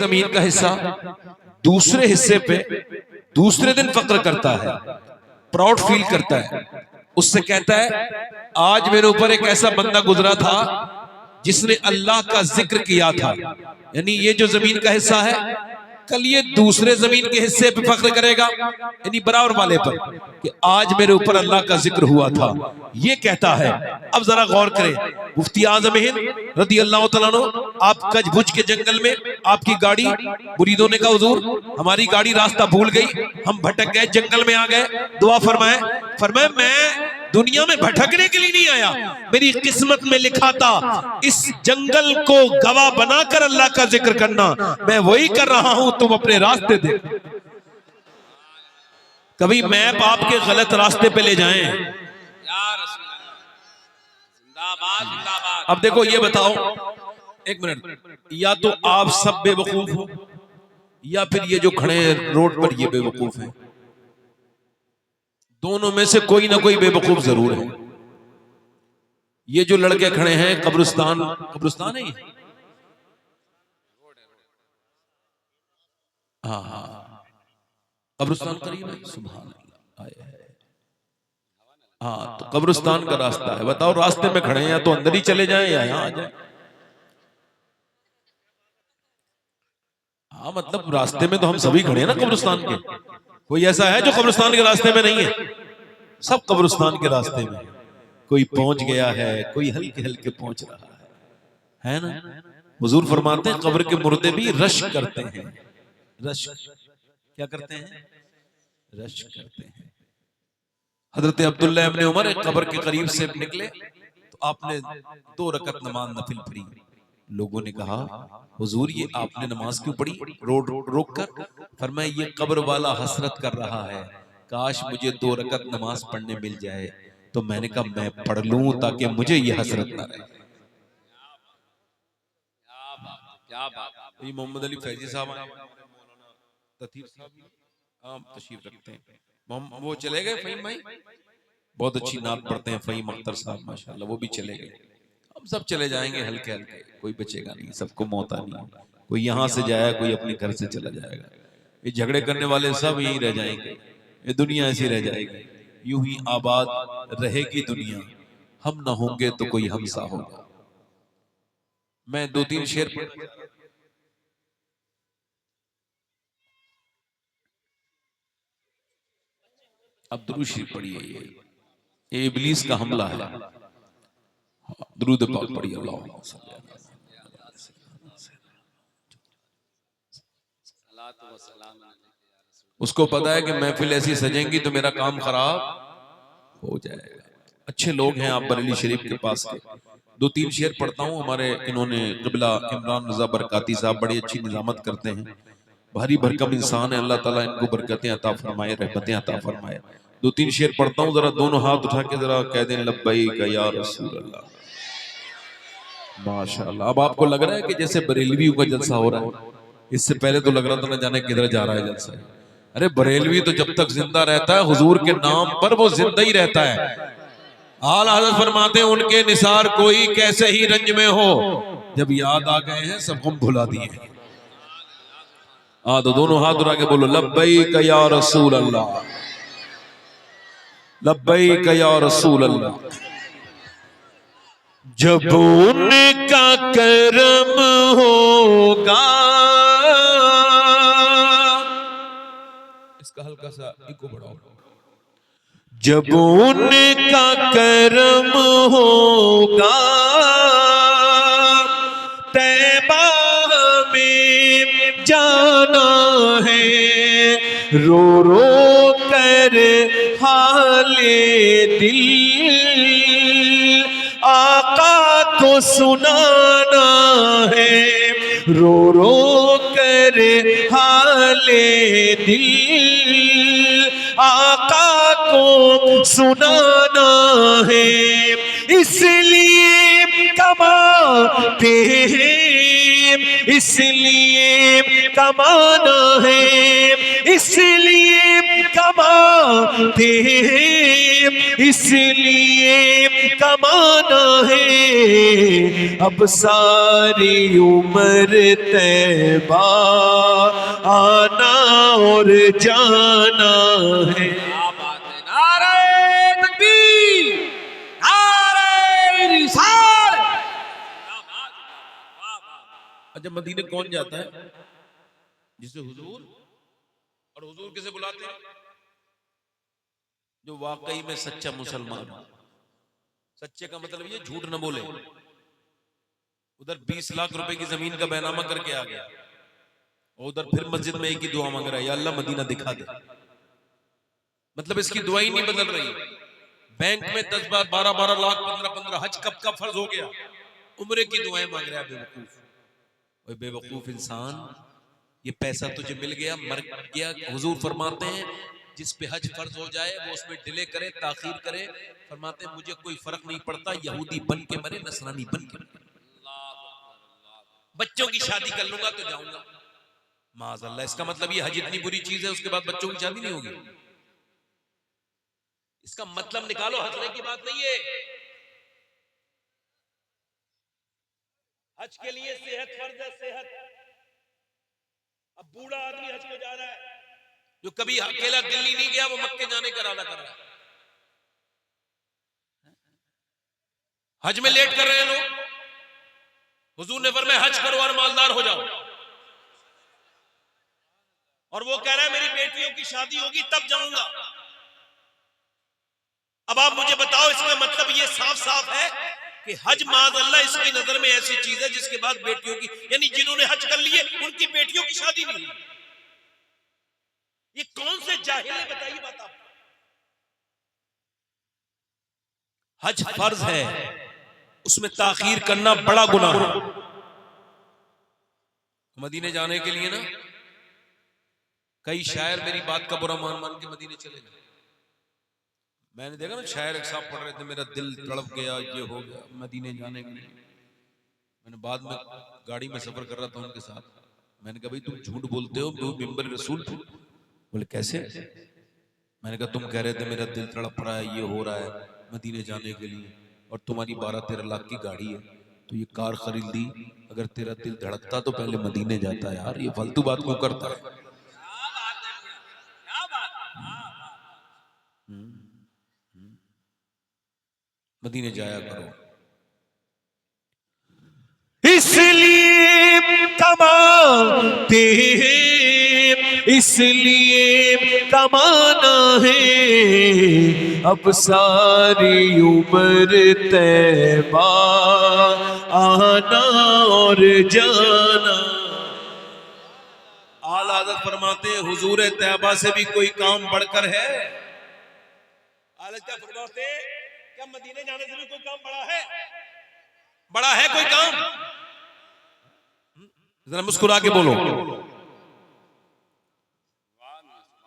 जमीन का हिस्सा दूसरे हिस्से पे दूसरे दिन फक्र करता है, प्राउड फील करता है, उससे कहता है आज मेरे ऊपर एक ऐसा बंदा गुजरा था जिसने अल्लाह का जिक्र किया था। यानी ये जो जमीन का हिस्सा है कल ये दूसरे जमीन के हिस्से पे फख्र करेगा, यानी बराबर वाले पर, कि आज मेरे ऊपर अल्लाह का जिक्र हुआ था, ये कहता है। अब जरा गौर करें, मुफ्ती आज़म हिंद रज़ी अल्लाह तआला अन्हु, आप कजबुज के जंगल में आपकी गाड़ी, मुरीदों ने कहा हुजूर हमारी गाड़ी रास्ता भूल गई, हम भटक गए, जंगल में आ गए, दुआ फरमाए। फरमाए मैं दुनिया में भटकने के लिए नहीं आया, मेरी किस्मत में लिखा था इस जंगल को गवाह बनाकर अल्लाह का जिक्र करना, मैं वही कर रहा हूं, तुम अपने रास्ते दे। कभी मैप आपके गलत रास्ते पे ले जाएं। अब देखो ये बताओ, एक मिनट, या तो आप सब बेवकूफ हो या फिर ये जो खड़े रोड पर ये बेवकूफ है, दोनों में से कोई ना कोई बेवकूफ जरूर है। ये जो लड़के खड़े हैं कब्रिस्तान, कब्रिस्तान है ये, हाँ हाँ कब्रिस्तान करीब है, सुभान अल्लाह आए है। हाँ तो कब्रिस्तान का रास्ता है, बताओ रास्ते में खड़े हैं, या तो अंदर ही चले जाएं या यहां आ जाएं। हाँ मतलब रास्ते में तो हम सभी खड़े हैं ना कब्रिस्तान के, कोई ऐसा है जो कब्रिस्तान के रास्ते में नहीं है? सब कब्रिस्तान के रास्ते में, कोई पहुंच गया है, कोई हल्के हल्के पहुंच रहा है ना। हुजूर फरमाते हैं कब्र के मुर्दे भी रश करते हैं, रश क्या करते हैं? रश करते हैं। हजरत अब्दुल्लाह इब्न उमर एक कब्र के करीब से निकले तो आपने 2 रकत नमाज नफिल पढ़ी। लोगों ने कहा हुजूर ये आपने नमाज क्यों पढ़ी रोड रोक कर? फरमाया ये कब्र वाला हसरत कर रहा है, काश मुझे 2 रकत नमाज पढ़ने मिल जाए। तो मैंने कहा मैं पढ़ लूं ताकि मुझे ये हसरत ना रहे। क्या बात। ये मोहम्मद अली फैजी साहब तशरीफ रखते हैं, वो चले गए फहीम भाई, बहुत अच्छी नात पढ़ते हैं फहीम अख्तर साहब माशाल्लाह, वो भी चले गए। हम सब चले जाएंगे हल्के हल्के, कोई बचेगा नहीं, सबको मौत आनी है। कोई यहाँ से जाएगा, कोई अपने घर से चला जाएगा, ये झगड़े करने वाले सब यहीं रह जाएंगे, ये दुनिया ऐसी रह जाएगी, यूं ही आबाद रहेगी दुनिया, हम ना होंगे तो कोई हमसा होगा। मैं 2-3 शेर अब दुरूद शरीफ पढ़िए, ये इब्लीस का हमला है। दुरूद पाक पढ़िए, अल्लाहुम्मा सल्ली अला उसको पता है कि महफिल ऐसी सजेंगी तो मेरा काम खराब हो जाएगा। अच्छे लोग हैं आप बरेली शरीफ के पास के। 2-3 शेर पढ़ता हूँ। हमारे इन्होंने क़िबला इमरान रज़ा बरकाती साहब बड़ी अच्छी निज़ामत करते हैं, भारी भरकम इंसान है, अल्लाह ताला इनको बरकतें अता फरमाए, रहमतें अता फरमाए। 2-3 शेर पढ़ता हूँ, जरा दोनों हाथ उठा के जरा कह दें लब्बैक या रसूल अल्लाह। माशाअल्लाह। अब आपको लग रहा है कि जैसे बरेलवियों का जलसा हो रहा है, इससे पहले तो लग रहा था ना जाने किधर जा रहा है जलसा। अरे बरेलवी तो जब तक जिंदा रहता है हुजूर के नाम पर वो जिंदा ही रहता है। आला हज़रत फरमाते हैं उनके निसार कोई कैसे ही रंज में हो, जब याद आ गए हैं सब हम भुला दिए। तो दोनों हाथ उठा के बोलो लब्बैक या रसूल अल्लाह, लब्बैक या रसूल अल्लाह। जब उनका करम होगा, इसका हल्का सा इको बढ़ाओ। जब उनका करम होगा तैबा में जाना है, रो रो कर हाले दिल आका को सुनाना है, रो रो कर हाले दिल आका को सुनाना है। इसलिए कमाते हैं, इसलिए कमाना है, इसलिए कमाते हैं, इसलिए कमाना है, अब सारी उम्र तैबा आना और जाना है। क्या बात है, नारे तकबीर, नारे रिसाल। अच्छा, मदीने कौन जाता है? जिसे हुजूर, और हुजूर किसे बुलाते हैं? जो वाकई में सच्चा मुसलमान। सच्चे का मतलब ये झूठ न बोले। उधर 20 लाख रुपए की जमीन का बैनामा करके आ गया, और उधर फिर मस्जिद में एक ही दुआ मांग रहा है, या अल्लाह मदीना दिखा दे। मतलब इसकी दुआ ही नहीं बदल रही। बैंक में 10 बार 12 लाख 15 हज कब का फर्ज हो गया, उम्रे की दुआएं मांग रहा है। बेवकूफ, ओए बेवकूफ इंसान, ये पैसा तुझे मिल गया, मर गया। हुजूर फरमाते हैं जिस पे हज फर्ज हो जाए वो उसमें डिले करे, ताखीर करे। फरमाते हैं मुझे कोई फर्क नहीं पड़ता, यहूदी बन के मरे, नसरानी बन के मरे। बच्चों की शादी कर लूंगा तो जाऊंगा। माज़अल्लाह, इसका मतलब ये हज इतनी बुरी चीज है, उसके बाद बच्चों की शादी नहीं होगी? इसका मतलब निकालो, हंसने की बात नहीं है। हज के लिए सेहत फर्ज है, सेहत। अब बूढ़ा आदमी हज को जा रहा है, जो कभी अकेला दिल्ली नहीं गया वो मक्के जाने का इरादा कर रहा है। हज में लेट कर रहे हैं लोग। हुजूर ने फरमाया हज करो और मालदार हो जाओ, और वो कह रहा है मेरी बेटियों की शादी होगी तब जाऊंगा। अब आप मुझे बताओ, इसका मतलब ये साफ साफ है कि हज माज़अल्लाह इसकी नजर में ऐसी चीज है जिसके बाद बेटियों की, यानी जिन्होंने हज कर लिए उनकी बेटियों की शादी नहीं हुई। ये कौन से जाहिल है, बताइए बात आप। हज फर्ज है, उसमें ताखीर करना बड़ा गुनाह है। मदीने जाने के लिए ना कई शायर मेरी बात का बुरा मान मान के मदीने चले गए। मैंने देखा ना, शायर एक साहब पढ़ रहे थे, मेरा दिल तड़प गया, ये हो गया मदीने जाने के लिए। मैंने बाद में गाड़ी में सफर कर रहा था उनके साथ, मैंने कहा भाई तुम झूठ बोलते हो, वो मिंबर रसूल। बोले कैसे? मैंने कहा तुम कह रहे थे मेरा दिल तड़प रहा है, ये हो रहा है मदीने जाने के लिए, और तुम्हारी 12-13 लाख की गाड़ी है, तो ये कार खरीद ली। अगर तेरा दिल धड़कता तो पहले मदीने जाता। यार ये फालतू बात क्यों करता है? मदीने जाया करो, इसलिए कमाते हैं, इसलिए कमाना है, अब सारी उम्र तैबा आना और जाना। आला हज़रत फरमाते हैं हुजूर तैबा से भी कोई काम बढ़कर है। आला क्या फरमाते हैं, क्या मदीने जाने से भी कोई काम बड़ा है? बड़ा है कोई काम? जरा मुस्कुरा के बोलो।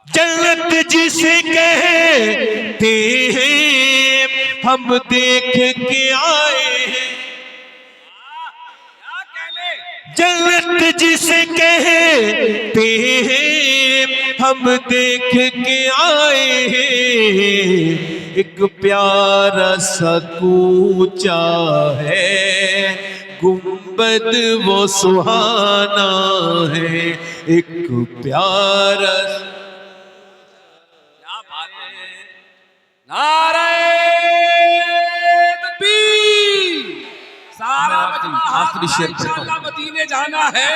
जन्नत जिसे कहते हैं हम देख के आए हैं, जन्नत जिसे कहते हैं हम देख के आए हैं। एक प्यारा सा कूचा है, गुंबद वो सुहाना है, एक प्यारा। क्या बात है, नारे तकबीर। सारा आखिरी शेर इंशाअल्लाह मदीने जाना है।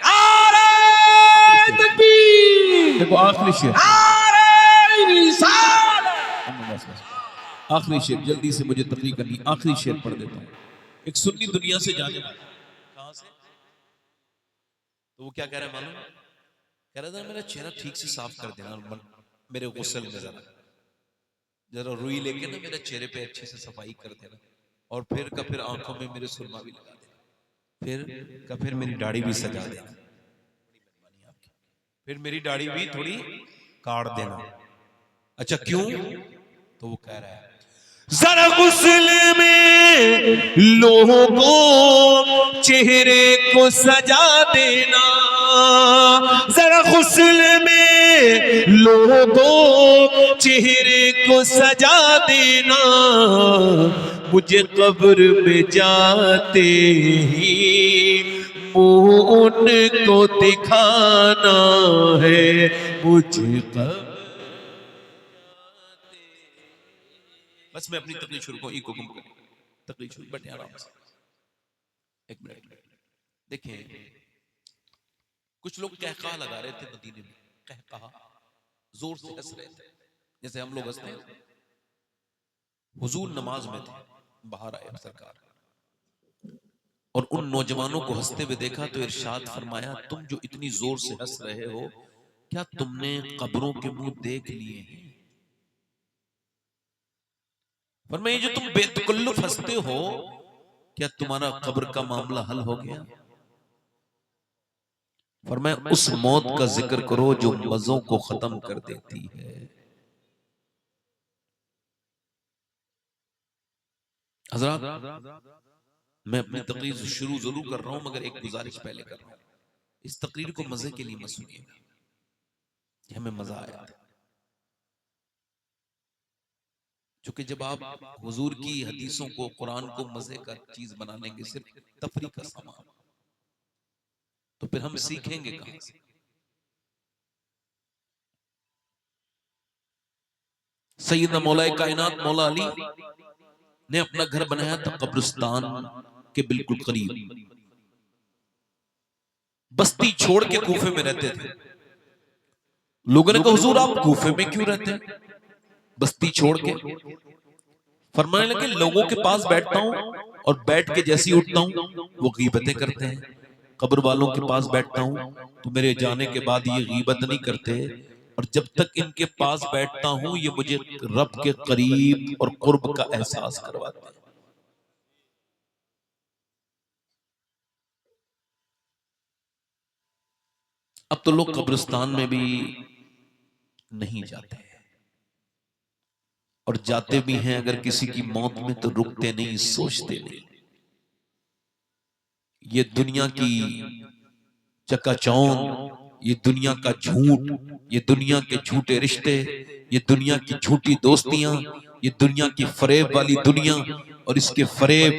नारे तकबीर, देखो आखिरी शेर, नारे रिसालत। आखिरी शेर जल्दी से, मुझे तकलीफ करनी, आखिरी शेर पढ़ देता हूँ। एक सुन्नी दुनिया से जाने वाला, कहां से? तो वो क्या कह रहा है मालूम? कह रहा था मेरा चेहरा ठीक से साफ कर देना, मेरे गुस्से में जरा रुई लेके ना मेरे चेहरे पे अच्छे से सफाई कर देना, और फिर का फिर आंखों में मेरे सुरमा भी लगा देना, फिर का फिर मेरी दाढ़ी भी सजा देना, फिर मेरी दाढ़ी भी थोड़ी काट देना। अच्छा क्यों? तो वो कह रहा है जरा गुस्ल में लोगों को चेहरे को सजा देना, जरा गुस्ल में लोगों को चेहरे को सजा देना, मुझे कब्र में जाते ही मुंह उनको दिखाना है, मुझे कब्र। बस मैं अपनी तकलीफ शुरू करूं, इको कम करें, तकलीफ शुरू, बैठे आराम से, एक मिनट। देखिए कुछ लोग कहका लगा रहे थे मदीने में, कहका जोर से हंस रहे थे जैसे हम लोग हंसते हैं। हुजूर नमाज में थे, बाहर आए सरकार और उन नौजवानों को हंसते हुए देखा तो इरशाद फरमाया, तुम जो इतनी जोर से हंस रहे हो, क्या तुमने कब्रों के मुंह देख लिए हैं? फरमाया जो तुम बेतकल्लुफ हंसते हो, क्या तुम्हारा कब्र का मामला हल हो गया? फरमाया उस मौत का जिक्र करो जो मजों को खत्म कर देती है। हज़रात, मैं अपनी तकरीर शुरू जरूर कर रहा हूं, मगर एक गुजारिश पहले कर रहा हूं, इस तकरीर को मजे के लिए मत सुनिएगा, हमें मजा आया था। क्योंकि जब आप हुजूर की हदीसों को, कुरान को मजे का चीज बना लेंगे, सिर्फ तफरी का सामान, तो फिर हम सीखेंगे कहां से? सैयदना मौला कायनात मौला अली ने अपना घर बनाया था कब्रिस्तान के बिल्कुल करीब। बस्ती छोड़ के कूफे में रहते थे। लोगों ने कहा हुजूर आप कूफे में क्यों रहते हैं बस्ती छोड़ के? फरमाने लगे लोगों के पास बैठता हूं और बैठ के जैसे ही उठता हूं वो गीबतें करते हैं। कब्र वालों के पास बैठता हूं तो मेरे जाने के बाद ये गीबत नहीं करते, और जब तक इनके पास बैठता हूं ये मुझे रब के करीब और कुर्ब का एहसास करवाते हैं। अब तो लोग कब्रिस्तान में भी नहीं जाते हैं, और जाते भी हैं अगर किसी की मौत में तो रुकते नहीं, सोचते नहीं। ये दुनिया की चकाचौंध, ये दुनिया का झूठ, ये दुनिया के झूठे रिश्ते, ये दुनिया की झूठी दोस्तियां, ये दुनिया की फरेब वाली दुनिया, और इसके फरेब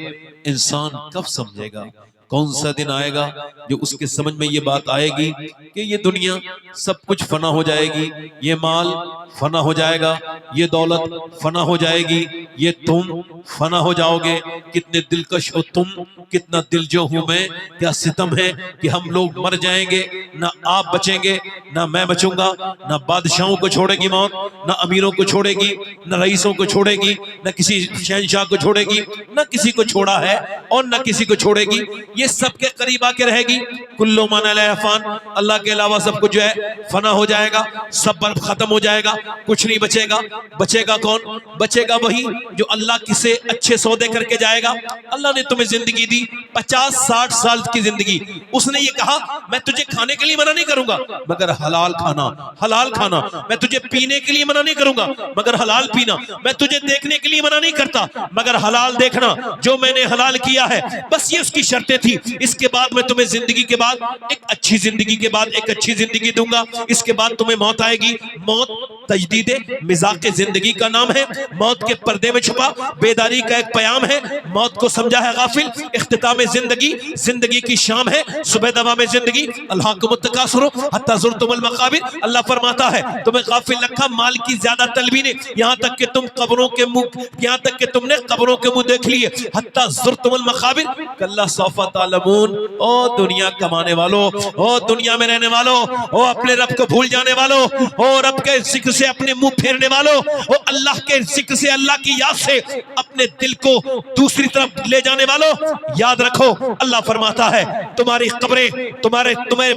इंसान कब समझेगा? कौन सा दिन आएगा जो उसके समझ में ये बात आएगी कि ये दुनिया सब कुछ फना हो जाएगी, ये माल फना हो जाएगा, ये दौलत फना हो जाएगी, ये तुम फना हो जाओगे। कितने दिलकश हो तुम, कितना दिल जो हूं मैं, क्या सितम है कि हम लोग मर जाएंगे, ना आप बचेंगे ना मैं बचूंगा, ना बादशाहों को छोड़ेगी मौत, ना अमीरों को छोड़ेगी, ना रईसों को छोड़ेगी, ना किसी शहंशाह को छोड़ेगी, ना किसी को छोड़ा है और ना किसी को छोड़ेगी। ये सबके करीब आके रहेगी। कुल्लु मन अलैहा फान, अल्लाह के अलावा सब कुछ जो है फना हो जाएगा, सब खत्म हो जाएगा, कुछ नहीं बचेगा। बचेगा कौन? बचेगा वही जो अल्लाह किसे अच्छे सौदे करके जाएगा। अल्लाह ने तुम्हें जिंदगी दी 50-60 साल की जिंदगी, उसने ये कहा मैं तुझे खाने के लिए मना नहीं करूंगा मगर हलाल खाना, हलाल खाना। मैं तुझे पीने के लिए मना नहीं करूंगा मगर हलाल पीना। मैं तुझे देखने के लिए मना नहीं करता मगर हलाल देखना, जो मैंने हलाल किया है। बस ये उसकी शर्तें थी। इसके बाद मैं तुम्हें जिंदगी के बाद एक अच्छी जिंदगी के बाद एक अच्छी जिंदगी दूंगा। इसके बाद तुम्हें मौत आएगी। मौत तजदीदे मिजाक जिंदगी का नाम है। मौत के पर्दे में छुपा बेदारी का एक प्याम है। मौत को समझा है गाफिल, इख्तिताम जिंदगी जिंदगी की शाम है। सुबह दवा में जिंदगी अल्लाह हत्ता ज़ुरतुमुल मक़ाबिर। अल्लाह फरमाता है तुम्हें गाफिल रखा माल की ज्यादा तलबी ने, यहाँ तक कि तुम कब्रों के मुंह, यहाँ तक कि तुमने कब्रों के मुंह देख लिए। हत्ता ज़ुरतुमुल मक़ाबिर कल्ला सौफ़ा तालमून। ओ दुनिया कमाने वालों, ओ दुनिया में रहने वालों, ओ अपने रब को भूल जाने वालों, ओ रब के जिक्र से अपने मुंह फेरने वालों, ओ अल्लाह के जिक्र से, अल्लाह की याद से अपने दिल को दूसरी तरफ ले जाने वालों, याद रखो अल्लाह फरमाता है तुम्हारी कब्रें, तुम्हें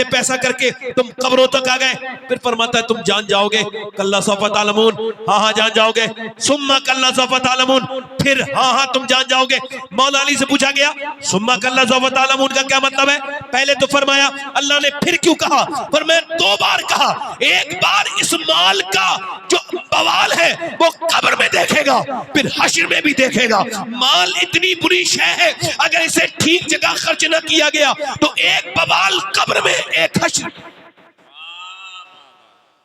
पैसा करके तुम कब्रों तक आ गए। फिर फरमाता है तुम जान जाओगे कल्ला सौफ़ा तालमून। हाँ जान जाओगे। सुम्मा कल्ला सौफ़ा तालमून, फिर हाँ तुम जान जाओगे। मौला अली से पूछा गया सुम्मा कल्ला सौफ़ा तालमून का क्या मतलब है? पहले तो फरमाया अल्लाह ने फिर क्यों कहा? पर मैं 2 बार कहा। एक बार इस माल का जो बवाल है वो कब्र में देखेगा, फिर हश्र में भी देखेगा। माल इतनी बुरी शय है, अगर इसे ठीक जगह खर्च न किया गया तो एक बवाल कब्र में, एक हश्र